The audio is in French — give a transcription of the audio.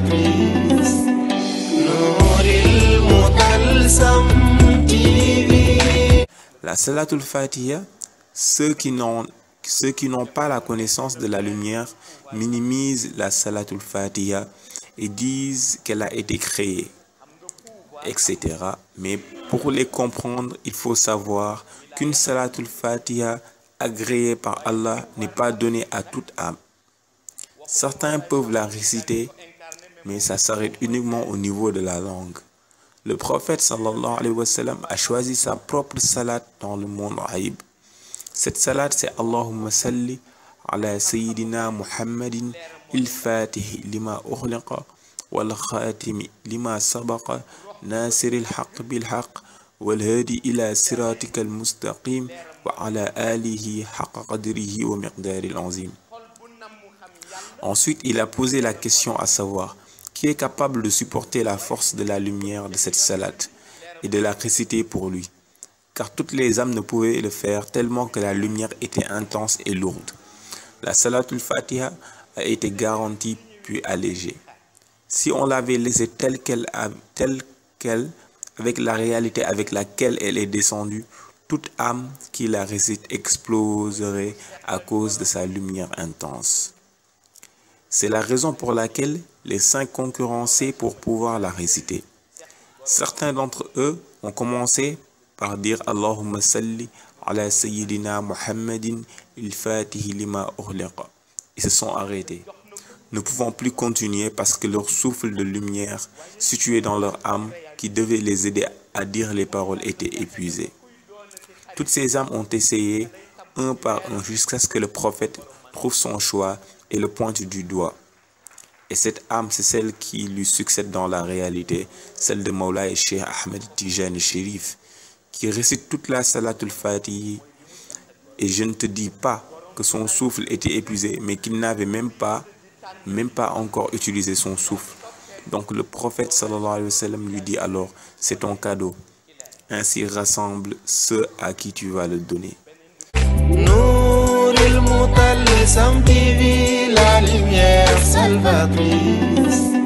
salvatrice. Nouril Mutalsam TV. La Salatul Fatiha, ceux qui n'ont pas la connaissance de la lumière minimisent la Salatul Fatiha et disent qu'elle a été créée, etc. Mais pour les comprendre, il faut savoir qu'une Salatul Fatiha agréée par Allah n'est pas donnée à toute âme. Certains peuvent la réciter, mais ça s'arrête uniquement au niveau de la langue. Le prophète sallallahu alayhi wa sallam a choisi sa propre salat dans le monde arabe. Cette salat, c'est Allahumma salli ala Sayyidina Muhammadin il-Fatih lima ughliqa wal khatimi lima sabaqa nasiril haqq bil haqq wal hadi ila siratikal mustaqim wa ala alihi haqqa qadrihi wa miqdaril azim. Ensuite, il a posé la question à savoir qui est capable de supporter la force de la lumière de cette salat et de la réciter pour lui, car toutes les âmes ne pouvaient le faire tellement que la lumière était intense et lourde. La Salatul Fatiha a été garantie puis allégée. Si on l'avait laissée telle qu'elle, avec la réalité avec laquelle elle est descendue, toute âme qui la récite exploserait à cause de sa lumière intense. C'est la raison pour laquelle les saints concurrençaient pour pouvoir la réciter. Certains d'entre eux ont commencé par dire Allahumma salli ala Sayyidina Muhammadin il-Fatih lima ughliqa. Ils se sont arrêtés. Ne pouvant plus continuer parce que leur souffle de lumière situé dans leur âme qui devait les aider à dire les paroles était épuisé. Toutes ces âmes ont essayé un par un jusqu'à ce que le prophète trouve son choix et le pointe du doigt. Et cette âme, c'est celle qui lui succède dans la réalité, celle de Mawlaya Cheikh Ahmed Tijani Chérif, qui récite toute la Salatul Fatiha. Et je ne te dis pas que son souffle était épuisé, mais qu'il n'avait même pas encore utilisé son souffle. Donc le prophète sallallahu alayhi wa sallam lui dit alors, c'est ton cadeau. Ainsi rassemble ceux à qui tu vas le donner. Nouril Mutalsam TV, la lumière salvatrice.